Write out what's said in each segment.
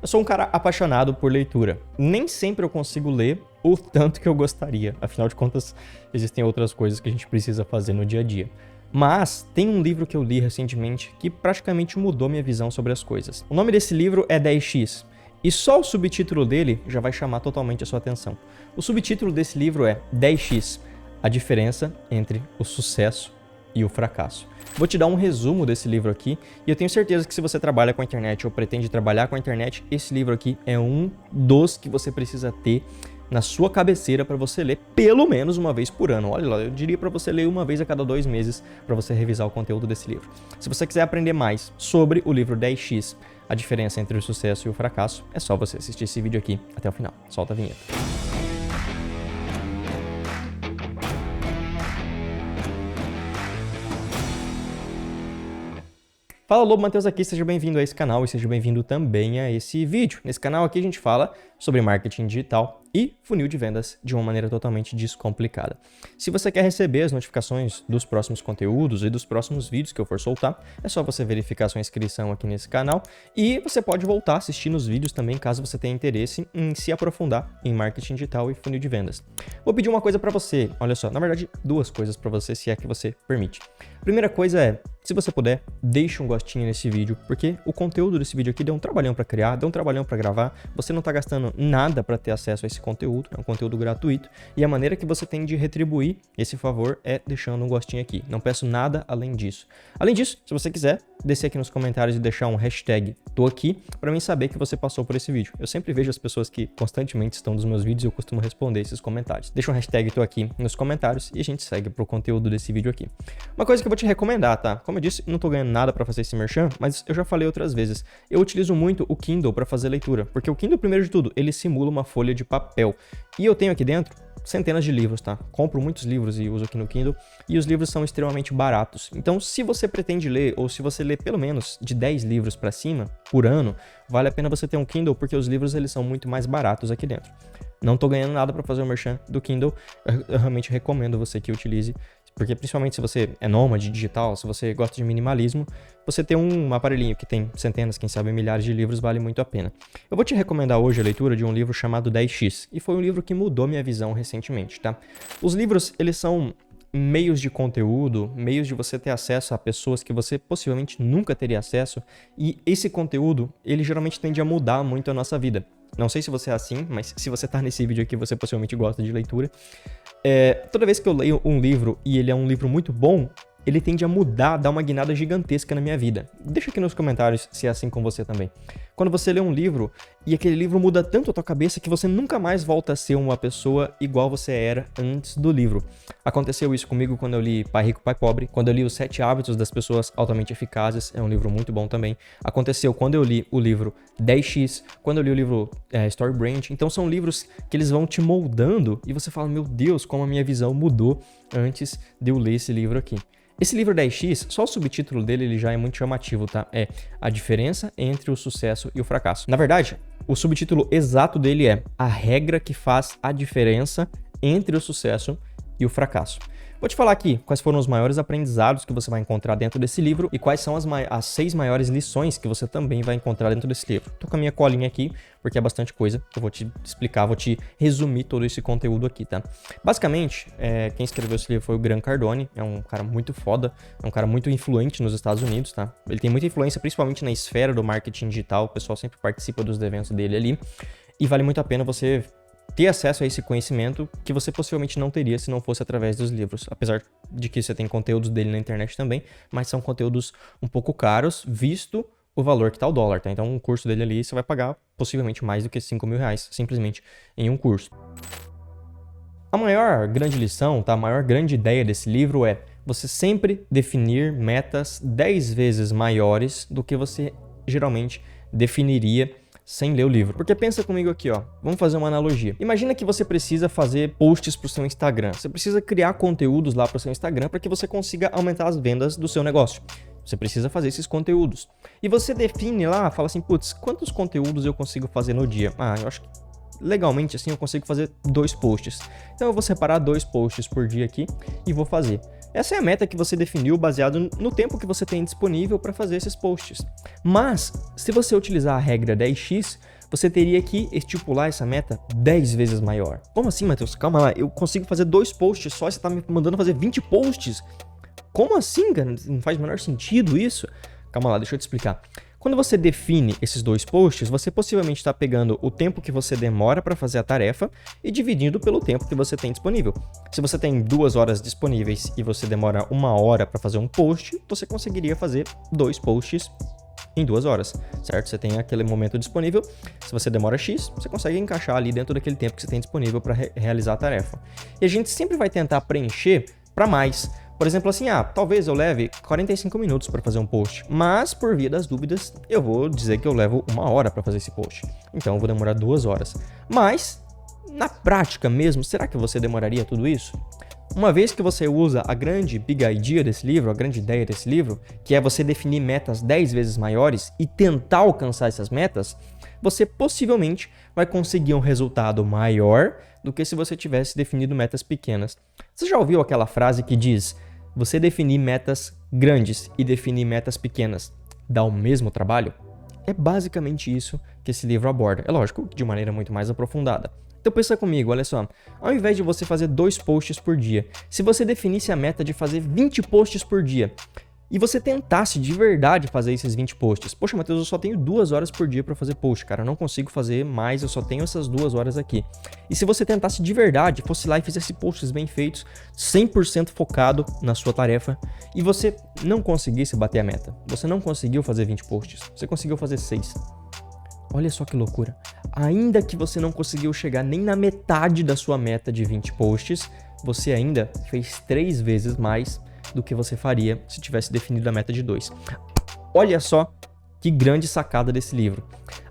Eu sou um cara apaixonado por leitura. Nem sempre eu consigo ler o tanto que eu gostaria. Afinal de contas, existem outras coisas que a gente precisa fazer no dia a dia. Mas tem um livro que eu li recentemente que praticamente mudou minha visão sobre as coisas. O nome desse livro é 10x. E só o subtítulo dele já vai chamar totalmente a sua atenção. O subtítulo desse livro é 10x, a diferença entre o sucesso e o fracasso. Vou te dar um resumo desse livro aqui, e eu tenho certeza que se você trabalha com a internet ou pretende trabalhar com a internet, esse livro aqui é um dos que você precisa ter na sua cabeceira para você ler pelo menos uma vez por ano. Olha lá, eu diria para você ler uma vez a cada 2 meses para você revisar o conteúdo desse livro. Se você quiser aprender mais sobre o livro 10x, a diferença entre o sucesso e o fracasso, é só você assistir esse vídeo aqui até o final. Solta a vinheta. Fala, Lobo Matheus aqui, seja bem-vindo a esse canal e seja bem-vindo também a esse vídeo. Nesse canal aqui a gente fala sobre marketing digital e funil de vendas de uma maneira totalmente descomplicada. Se você quer receber as notificações dos próximos conteúdos e dos próximos vídeos que eu for soltar, é só você verificar sua inscrição aqui nesse canal e você pode voltar a assistir nos vídeos também caso você tenha interesse em se aprofundar em marketing digital e funil de vendas. Vou pedir uma coisa para você, olha só, na verdade 2 coisas para você, se é que você permite. Primeira coisa é, se você puder, deixe um gostinho nesse vídeo, porque o conteúdo desse vídeo aqui deu um trabalhão para criar, deu um trabalhão para gravar, você não está gastando nada para ter acesso a esse conteúdo, é um conteúdo gratuito, e a maneira que você tem de retribuir esse favor é deixando um gostinho aqui, não peço nada além disso. Além disso, se você quiser, descer aqui nos comentários e deixar um hashtag tô aqui, para mim saber que você passou por esse vídeo. Eu sempre vejo as pessoas que constantemente estão nos meus vídeos e eu costumo responder esses comentários. Deixa um hashtag tô aqui nos comentários e a gente segue pro conteúdo desse vídeo aqui. Uma coisa que eu vou te recomendar, tá? Como eu disse, não tô ganhando nada para fazer esse merchan, mas eu já falei outras vezes. Eu utilizo muito o Kindle para fazer leitura, porque o Kindle, primeiro de tudo, ele simula uma folha de papel. E eu tenho aqui dentro centenas de livros, tá? Compro muitos livros e uso aqui no Kindle, e os livros são extremamente baratos. Então, se você pretende ler, ou se você lê pelo menos de 10 livros para cima por ano, vale a pena você ter um Kindle, porque os livros eles são muito mais baratos aqui dentro. Não tô ganhando nada para fazer o merchan do Kindle, eu realmente recomendo você que utilize, porque principalmente se você é nômade digital, se você gosta de minimalismo, você ter um aparelhinho que tem centenas, quem sabe milhares de livros vale muito a pena. Eu vou te recomendar hoje a leitura de um livro chamado 10x, e foi um livro que mudou minha visão recentemente, tá? Os livros, eles são meios de conteúdo, meios de você ter acesso a pessoas que você possivelmente nunca teria acesso, e esse conteúdo, ele geralmente tende a mudar muito a nossa vida. Não sei se você é assim, mas se você tá nesse vídeo aqui, você possivelmente gosta de leitura. Toda vez que eu leio um livro e ele é um livro muito bom, ele tende a mudar, dar uma guinada gigantesca na minha vida. Deixa aqui nos comentários se é assim com você também. Quando você lê um livro e aquele livro muda tanto a tua cabeça que você nunca mais volta a ser uma pessoa igual você era antes do livro. Aconteceu isso comigo quando eu li Pai Rico, Pai Pobre, quando eu li Os 7 Hábitos das Pessoas Altamente Eficazes, é um livro muito bom também. Aconteceu quando eu li o livro 10x, quando eu li o livro Story Brand. Então são livros que eles vão te moldando e você fala, meu Deus, como a minha visão mudou antes de eu ler esse livro aqui. Esse livro 10x, só o subtítulo dele ele já é muito chamativo, tá? É a diferença entre o sucesso e o fracasso. Na verdade, o subtítulo exato dele é a regra que faz a diferença entre o sucesso e o fracasso. Vou te falar aqui quais foram os maiores aprendizados que você vai encontrar dentro desse livro e quais são as 6 maiores lições que você também vai encontrar dentro desse livro. Tô com a minha colinha aqui, porque é bastante coisa. Eu vou te explicar, vou te resumir todo esse conteúdo aqui, tá? Basicamente, quem escreveu esse livro foi o Grant Cardone, é um cara muito foda, é um cara muito influente nos Estados Unidos, tá? Ele tem muita influência, principalmente na esfera do marketing digital, o pessoal sempre participa dos eventos dele ali, e vale muito a pena você ter acesso a esse conhecimento que você possivelmente não teria se não fosse através dos livros. Apesar de que você tem conteúdos dele na internet também, mas são conteúdos um pouco caros, visto o valor que tá o dólar, tá? Então um curso dele ali você vai pagar possivelmente mais do que 5 mil reais, simplesmente em um curso. A maior grande lição, tá? A maior grande ideia desse livro é você sempre definir metas 10 vezes maiores do que você geralmente definiria sem ler o livro. Porque pensa comigo aqui, ó. Vamos fazer uma analogia. Imagina que você precisa fazer posts para o seu Instagram. Você precisa criar conteúdos lá para o seu Instagram para que você consiga aumentar as vendas do seu negócio. Você precisa fazer esses conteúdos. E você define lá, fala assim, putz, quantos conteúdos eu consigo fazer no dia? Eu acho que legalmente assim eu consigo fazer 2 posts. Então eu vou separar 2 posts por dia aqui e vou fazer. Essa é a meta que você definiu baseado no tempo que você tem disponível para fazer esses posts. Mas, se você utilizar a regra 10x, você teria que estipular essa meta 10 vezes maior. Como assim, Matheus? Calma lá, eu consigo fazer 2 posts só e você está me mandando fazer 20 posts? Como assim, cara? Não faz o menor sentido isso? Calma lá, deixa eu te explicar. Quando você define esses 2 posts, você possivelmente está pegando o tempo que você demora para fazer a tarefa e dividindo pelo tempo que você tem disponível. Se você tem 2 horas disponíveis e você demora 1 hora para fazer um post, você conseguiria fazer 2 posts em 2 horas, certo? Você tem aquele momento disponível, se você demora X, você consegue encaixar ali dentro daquele tempo que você tem disponível para realizar a tarefa. E a gente sempre vai tentar preencher para mais. Por exemplo, assim, talvez eu leve 45 minutos para fazer um post, mas por via das dúvidas, eu vou dizer que eu levo 1 hora para fazer esse post. Então eu vou demorar 2 horas. Mas, na prática mesmo, será que você demoraria tudo isso? Uma vez que você usa a grande big idea desse livro, a grande ideia desse livro, que é você definir metas 10 vezes maiores e tentar alcançar essas metas, você possivelmente vai conseguir um resultado maior do que se você tivesse definido metas pequenas. Você já ouviu aquela frase que diz: você definir metas grandes e definir metas pequenas dá o mesmo trabalho? É basicamente isso que esse livro aborda. É lógico, de maneira muito mais aprofundada. Então pensa comigo, olha só, ao invés de você fazer 2 posts por dia, se você definisse a meta de fazer 20 posts por dia, e você tentasse de verdade fazer esses 20 posts, poxa, Matheus, eu só tenho 2 horas por dia para fazer post, cara, eu não consigo fazer mais, eu só tenho essas 2 horas aqui. E se você tentasse de verdade, fosse lá e fizesse posts bem feitos, 100% focado na sua tarefa, e você não conseguisse bater a meta, você não conseguiu fazer 20 posts, você conseguiu fazer 6. Olha só que loucura. Ainda que você não conseguiu chegar nem na metade da sua meta de 20 posts, você ainda fez 3 vezes mais do que você faria se tivesse definido a meta de 2. Olha só que grande sacada desse livro.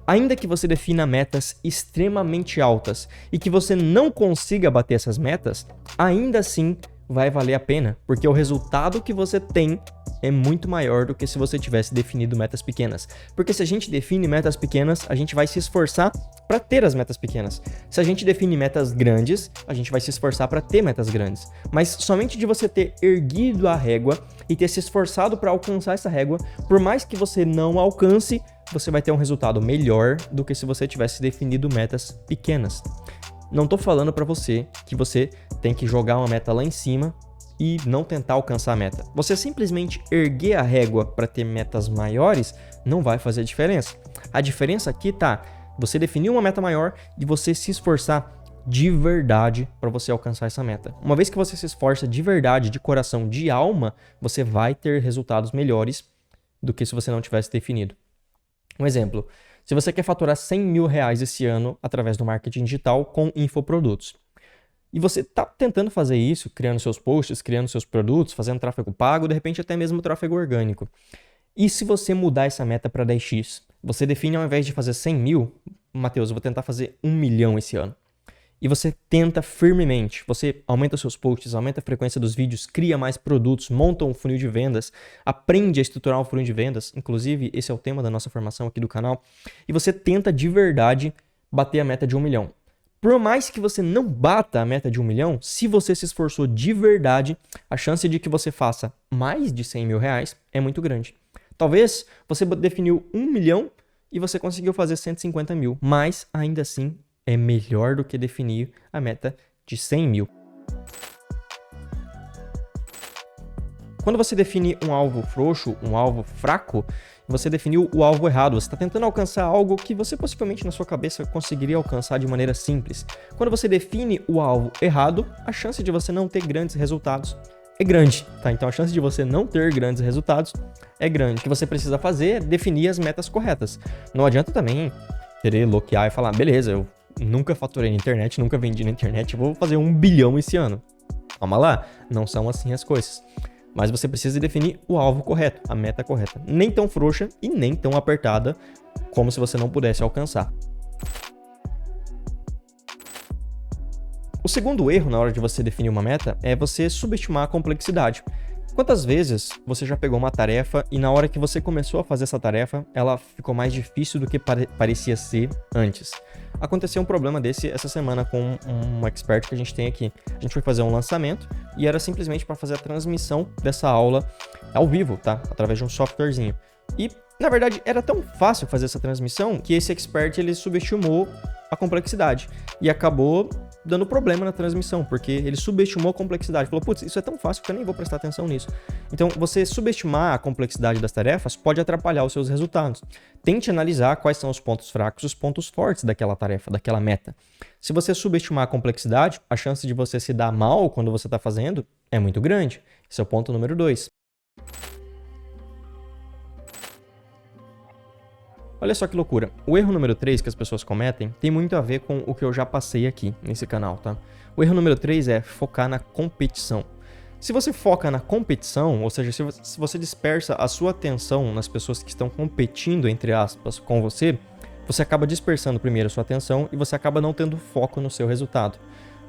Ainda que você defina metas extremamente altas e que você não consiga bater essas metas, ainda assim vai valer a pena, porque o resultado que você tem é muito maior do que se você tivesse definido metas pequenas. Porque se a gente define metas pequenas, a gente vai se esforçar para ter as metas pequenas. Se a gente define metas grandes, a gente vai se esforçar para ter metas grandes. Mas somente de você ter erguido a régua e ter se esforçado para alcançar essa régua, por mais que você não alcance, você vai ter um resultado melhor do que se você tivesse definido metas pequenas. Não tô falando para você que você tem que jogar uma meta lá em cima e não tentar alcançar a meta. Você simplesmente erguer a régua para ter metas maiores não vai fazer diferença. A diferença aqui tá você definir uma meta maior e você se esforçar de verdade para você alcançar essa meta. Uma vez que você se esforça de verdade, de coração, de alma, você vai ter resultados melhores do que se você não tivesse definido. Um exemplo, se você quer faturar 100 mil reais esse ano através do marketing digital com infoprodutos, e você está tentando fazer isso, criando seus posts, criando seus produtos, fazendo tráfego pago, de repente até mesmo tráfego orgânico. E se você mudar essa meta para 10x, você define ao invés de fazer 100 mil, Matheus, eu vou tentar fazer 1 milhão esse ano. E você tenta firmemente, você aumenta seus posts, aumenta a frequência dos vídeos, cria mais produtos, monta um funil de vendas, aprende a estruturar um funil de vendas, inclusive esse é o tema da nossa formação aqui do canal, e você tenta de verdade bater a meta de 1 milhão. Por mais que você não bata a meta de 1 milhão, se você se esforçou de verdade, a chance de que você faça mais de 100 mil reais é muito grande. Talvez você definiu 1 milhão e você conseguiu fazer 150 mil, mas ainda assim é melhor do que definir a meta de 100 mil. Quando você define um alvo frouxo, um alvo fraco, você definiu o alvo errado. Você está tentando alcançar algo que você possivelmente na sua cabeça conseguiria alcançar de maneira simples. Quando você define o alvo errado, a chance de você não ter grandes resultados é grande, tá? Então a chance de você não ter grandes resultados é grande. O que você precisa fazer é definir as metas corretas. Não adianta também querer bloquear e falar, beleza, eu nunca faturei na internet, nunca vendi na internet, vou fazer 1 bilhão esse ano. Calma lá, não são assim as coisas. Mas você precisa definir o alvo correto, a meta correta. Nem tão frouxa e nem tão apertada como se você não pudesse alcançar. O segundo erro na hora de você definir uma meta é você subestimar a complexidade. Quantas vezes você já pegou uma tarefa e na hora que você começou a fazer essa tarefa, ela ficou mais difícil do que parecia ser antes? Aconteceu um problema desse essa semana com um expert que a gente tem aqui. A gente foi fazer um lançamento e era simplesmente para fazer a transmissão dessa aula ao vivo, tá? Através de um softwarezinho. E, na verdade, era tão fácil fazer essa transmissão que esse expert, ele subestimou a complexidade e acabou dando problema na transmissão, porque ele subestimou a complexidade. Falou, putz, isso é tão fácil que eu nem vou prestar atenção nisso. Então, você subestimar a complexidade das tarefas pode atrapalhar os seus resultados. Tente analisar quais são os pontos fracos e os pontos fortes daquela tarefa, daquela meta. Se você subestimar a complexidade, a chance de você se dar mal quando você está fazendo é muito grande. Esse é o ponto número 2. Olha só que loucura. O erro número 3 que as pessoas cometem tem muito a ver com o que eu já passei aqui nesse canal, tá? O erro número 3 é focar na competição. Se você foca na competição, ou seja, se você dispersa a sua atenção nas pessoas que estão competindo, entre aspas, com você acaba dispersando primeiro a sua atenção e você acaba não tendo foco no seu resultado.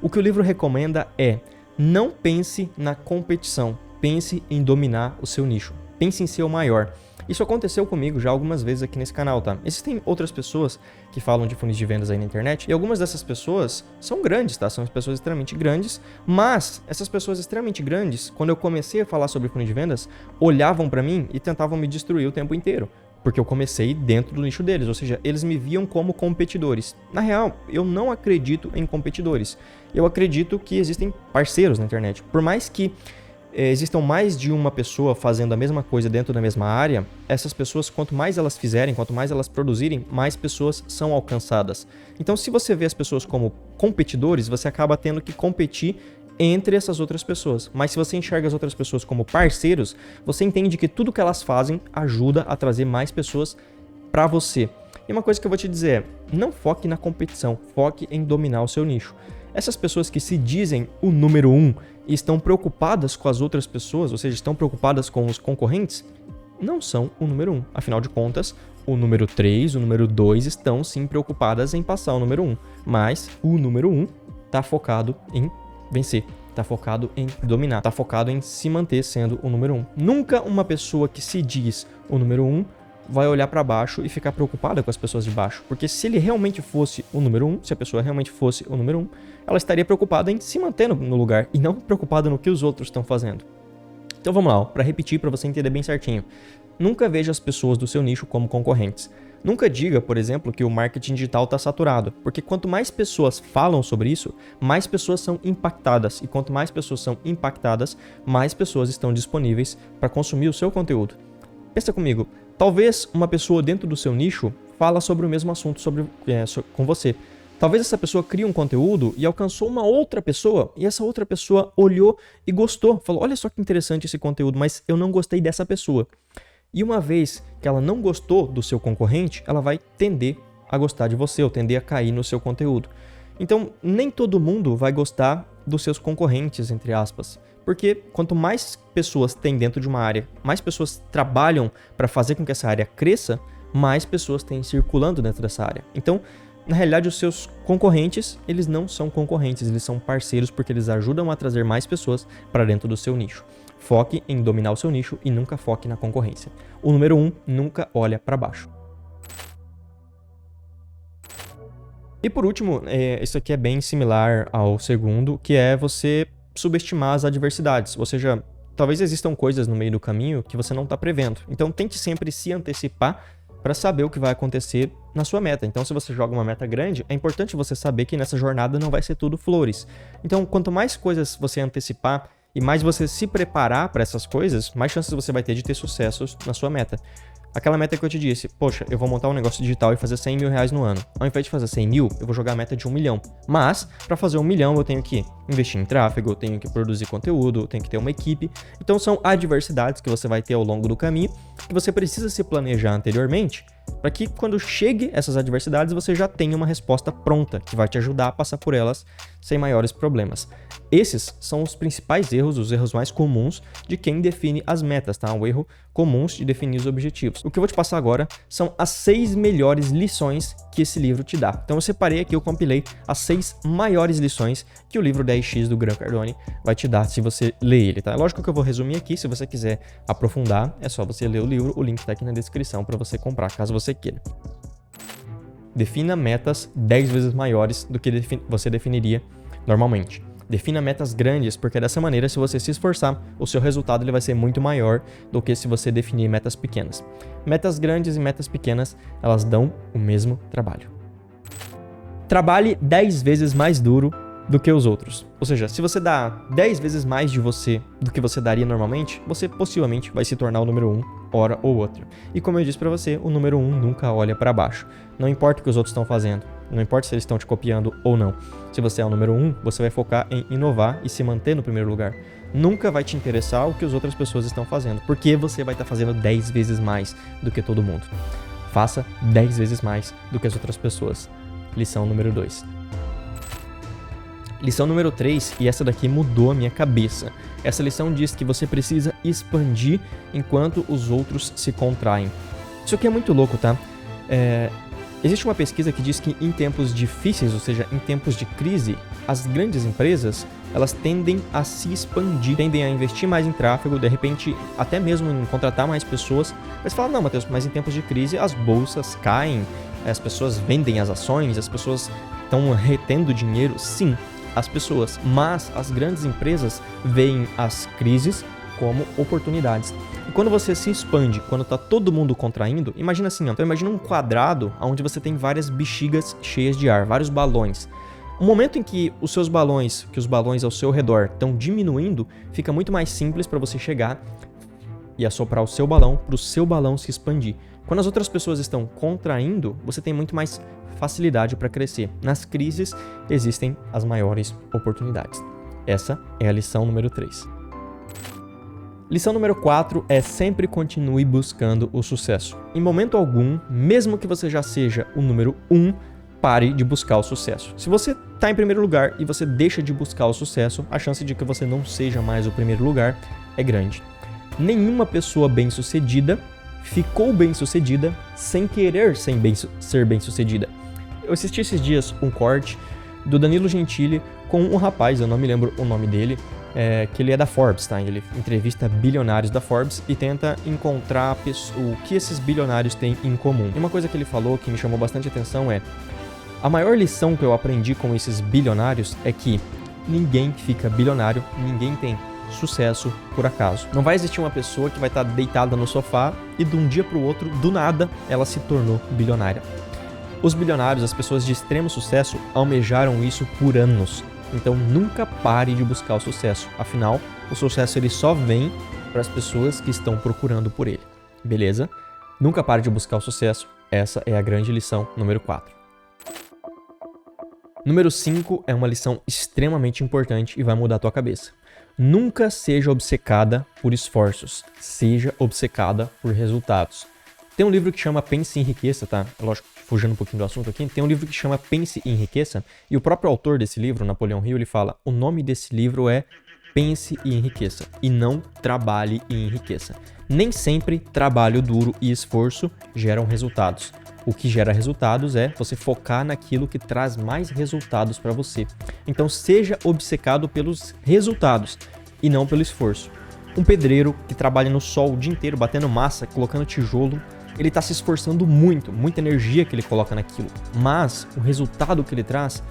O que o livro recomenda é: não pense na competição, pense em dominar o seu nicho, pense em ser o maior. Isso aconteceu comigo já algumas vezes aqui nesse canal, tá? Existem outras pessoas que falam de funis de vendas aí na internet e algumas dessas pessoas são grandes, tá? São pessoas extremamente grandes, mas essas pessoas extremamente grandes, quando eu comecei a falar sobre funis de vendas, olhavam pra mim e tentavam me destruir o tempo inteiro, porque eu comecei dentro do nicho deles, ou seja, eles me viam como competidores. Na real, eu não acredito em competidores. Eu acredito que existem parceiros na internet. Por mais que existam mais de uma pessoa fazendo a mesma coisa dentro da mesma área, essas pessoas, quanto mais elas fizerem, quanto mais elas produzirem, mais pessoas são alcançadas. Então, se você vê as pessoas como competidores, você acaba tendo que competir entre essas outras pessoas. Mas se você enxerga as outras pessoas como parceiros, você entende que tudo que elas fazem ajuda a trazer mais pessoas para você. E uma coisa que eu vou te dizer é: não foque na competição, foque em dominar o seu nicho. Essas pessoas que se dizem o número 1 e estão preocupadas com as outras pessoas, ou seja, estão preocupadas com os concorrentes, não são o número 1. Afinal de contas, o número 3, o número 2 estão sim preocupadas em passar o número 1. Mas o número 1 está focado em vencer, está focado em dominar, está focado em se manter sendo o número 1. Nunca uma pessoa que se diz o número 1 vai olhar para baixo e ficar preocupada com as pessoas de baixo. Porque se ele realmente fosse o número 1, se a pessoa realmente fosse o número 1, ela estaria preocupada em se manter no lugar e não preocupada no que os outros estão fazendo. Então vamos lá, para repetir, para você entender bem certinho. Nunca veja as pessoas do seu nicho como concorrentes. Nunca diga, por exemplo, que o marketing digital está saturado, porque quanto mais pessoas falam sobre isso, mais pessoas são impactadas. E quanto mais pessoas são impactadas, mais pessoas estão disponíveis para consumir o seu conteúdo. Pensa comigo, talvez uma pessoa dentro do seu nicho fala sobre o mesmo assunto com você. Talvez essa pessoa crie um conteúdo e alcançou uma outra pessoa, e essa outra pessoa olhou e gostou. Falou, olha só que interessante esse conteúdo, mas eu não gostei dessa pessoa. E uma vez que ela não gostou do seu concorrente, ela vai tender a gostar de você, ou tender a cair no seu conteúdo. Então, nem todo mundo vai gostar dos seus concorrentes, entre aspas. Porque quanto mais pessoas tem dentro de uma área, mais pessoas trabalham para fazer com que essa área cresça, mais pessoas tem circulando dentro dessa área. Então, na realidade, os seus concorrentes, eles não são concorrentes, eles são parceiros porque eles ajudam a trazer mais pessoas para dentro do seu nicho. Foque em dominar o seu nicho e nunca foque na concorrência. O número 1 nunca olha para baixo. E por último, isso aqui é bem similar ao segundo, que é você subestimar as adversidades. Ou seja, talvez existam coisas no meio do caminho que você não está prevendo. Então tente sempre se antecipar para saber o que vai acontecer na sua meta. Então, se você joga uma meta grande, é importante você saber que nessa jornada não vai ser tudo flores. Então, quanto mais coisas você antecipar e mais você se preparar para essas coisas, mais chances você vai ter de ter sucessos na sua meta. Aquela meta que eu te disse, poxa, eu vou montar um negócio digital e fazer 100 mil reais no ano. Ao invés de fazer 100 mil, eu vou jogar a meta de 1 milhão. Mas, para fazer 1 milhão, eu tenho que investir em tráfego, eu tenho que produzir conteúdo, eu tenho que ter uma equipe. Então, são adversidades que você vai ter ao longo do caminho e você precisa se planejar anteriormente para que quando chegue essas adversidades, você já tenha uma resposta pronta que vai te ajudar a passar por elas sem maiores problemas. Esses são os principais erros, os erros mais comuns de quem define as metas, tá? O erro comuns de definir os objetivos. O que eu vou te passar agora são as 6 melhores lições que esse livro te dá. Então eu separei aqui, eu compilei as 6 maiores lições que o livro 10x do Grant Cardone vai te dar se você ler ele, tá? Lógico que eu vou resumir aqui, se você quiser aprofundar, é só você ler o livro, o link tá aqui na descrição para você comprar, caso você queira. Defina metas 10 vezes maiores do que você definiria normalmente. Defina metas grandes, porque dessa maneira, se você se esforçar, o seu resultado ele vai ser muito maior do que se você definir metas pequenas. Metas grandes e metas pequenas, elas dão o mesmo trabalho. Trabalhe 10 vezes mais duro do que os outros. Ou seja, se você dá 10 vezes mais de você do que você daria normalmente, você possivelmente vai se tornar o número 1, hora ou outra. E como eu disse pra você, o número 1 nunca olha pra baixo. Não importa o que os outros estão fazendo, não importa se eles estão te copiando ou não. Se você é o número 1, você vai focar em inovar e se manter no primeiro lugar. Nunca vai te interessar o que as outras pessoas estão fazendo, porque você vai estar fazendo 10 vezes mais do que todo mundo. Faça 10 vezes mais do que as outras pessoas. Lição número 2. Lição número 3, e essa daqui mudou a minha cabeça. Essa lição diz que você precisa expandir enquanto os outros se contraem. Isso aqui é muito louco, tá? Existe uma pesquisa que diz que em tempos difíceis, ou seja, em tempos de crise, as grandes empresas, elas tendem a se expandir, tendem a investir mais em tráfego, de repente até mesmo em contratar mais pessoas. Mas fala, não, Matheus, mas em tempos de crise as bolsas caem, as pessoas vendem as ações, as pessoas estão retendo dinheiro. Sim, as pessoas, mas as grandes empresas veem as crises como oportunidades. E quando você se expande, quando tá todo mundo contraindo, imagina assim, ó, então imagina um quadrado onde você tem várias bexigas cheias de ar, vários balões. O momento em que os balões ao seu redor estão diminuindo, fica muito mais simples para você chegar e assoprar o seu balão para o seu balão se expandir. Quando as outras pessoas estão contraindo, você tem muito mais facilidade para crescer. Nas crises existem as maiores oportunidades. Essa é a lição número 3. Lição número 4 é sempre continue buscando o sucesso. Em momento algum, mesmo que você já seja o número 1, pare de buscar o sucesso. Se você está em primeiro lugar e você deixa de buscar o sucesso, a chance de que você não seja mais o primeiro lugar é grande. Nenhuma pessoa bem-sucedida ficou bem-sucedida sem querer ser bem-sucedida. Eu assisti esses dias um corte do Danilo Gentili com um rapaz, eu não me lembro o nome dele, que ele é da Forbes, tá? Ele entrevista bilionários da Forbes e tenta encontrar o que esses bilionários têm em comum. E uma coisa que ele falou que me chamou bastante atenção é: a maior lição que eu aprendi com esses bilionários é que ninguém fica bilionário, ninguém tem sucesso por acaso. Não vai existir uma pessoa que vai estar deitada no sofá e de um dia para o outro, do nada, ela se tornou bilionária. Os bilionários, as pessoas de extremo sucesso, almejaram isso por anos. Então nunca pare de buscar o sucesso. Afinal, o sucesso ele só vem para as pessoas que estão procurando por ele. Beleza? Nunca pare de buscar o sucesso. Essa é a grande lição número 4. Número 5 é uma lição extremamente importante e vai mudar a tua cabeça. Nunca seja obcecada por esforços. Seja obcecada por resultados. Tem um livro que chama Pense e Enriqueça, tá? Lógico, fugindo um pouquinho do assunto aqui, tem um livro que chama Pense e Enriqueça, e o próprio autor desse livro, Napoleão Hill, ele fala, o nome desse livro é Pense e Enriqueça, e não Trabalhe e Enriqueça. Nem sempre trabalho duro e esforço geram resultados. O que gera resultados é você focar naquilo que traz mais resultados para você. Então seja obcecado pelos resultados e não pelo esforço. Um pedreiro que trabalha no sol o dia inteiro, batendo massa, colocando tijolo, ele está se esforçando muito, muita energia que ele coloca naquilo. Mas o resultado que ele traz,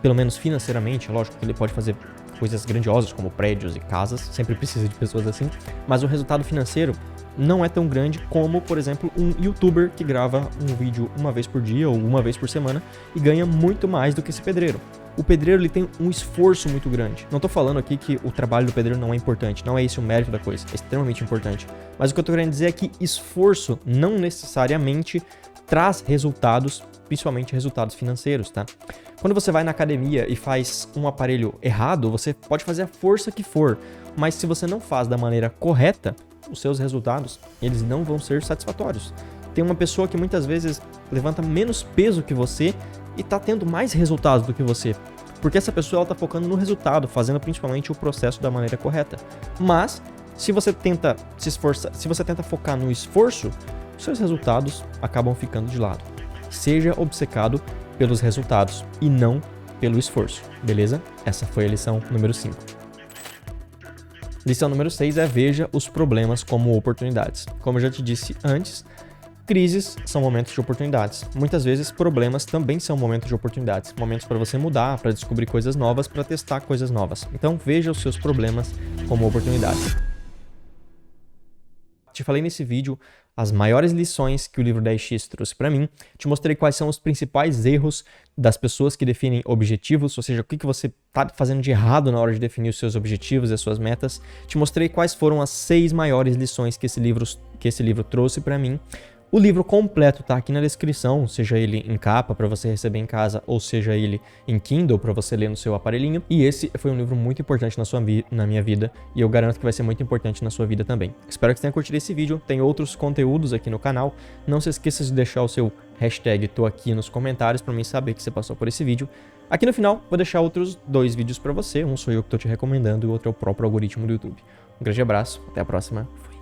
pelo menos financeiramente, lógico que ele pode fazer coisas grandiosas como prédios e casas, sempre precisa de pessoas assim, mas o resultado financeiro não é tão grande como, por exemplo, um youtuber que grava um vídeo uma vez por dia ou uma vez por semana e ganha muito mais do que esse pedreiro. O pedreiro ele tem um esforço muito grande. Não estou falando aqui que o trabalho do pedreiro não é importante, não é esse o mérito da coisa, é extremamente importante. Mas o que eu estou querendo dizer é que esforço não necessariamente traz resultados, principalmente resultados financeiros, tá? Quando você vai na academia e faz um aparelho errado, você pode fazer a força que for, mas se você não faz da maneira correta, os seus resultados, eles não vão ser satisfatórios. Tem uma pessoa que muitas vezes levanta menos peso que você e está tendo mais resultados do que você, porque essa pessoa está focando no resultado, fazendo principalmente o processo da maneira correta. Mas, se você tenta se esforçar, se você tenta focar no esforço, os seus resultados acabam ficando de lado. Seja obcecado pelos resultados e não pelo esforço, beleza? Essa foi a lição número 5. Lição número 6 é veja os problemas como oportunidades. Como eu já te disse antes, Crises são momentos de oportunidades. Muitas vezes, problemas também são momentos de oportunidades. Momentos para você mudar, para descobrir coisas novas, para testar coisas novas. Então, veja os seus problemas como oportunidades. Te falei nesse vídeo as maiores lições que o livro 10x trouxe para mim. Te mostrei quais são os principais erros das pessoas que definem objetivos, ou seja, o que você está fazendo de errado na hora de definir os seus objetivos e as suas metas. Te mostrei quais foram as 6 maiores lições que esse livro trouxe para mim. O livro completo tá aqui na descrição, seja ele em capa para você receber em casa, ou seja ele em Kindle para você ler no seu aparelhinho. E esse foi um livro muito importante na minha vida, e eu garanto que vai ser muito importante na sua vida também. Espero que você tenha curtido esse vídeo, tem outros conteúdos aqui no canal. Não se esqueça de deixar o seu hashtag tô aqui nos comentários para mim saber que você passou por esse vídeo. Aqui no final vou deixar outros 2 vídeos para você, um sou eu que tô te recomendando e o outro é o próprio algoritmo do YouTube. Um grande abraço, até a próxima, fui!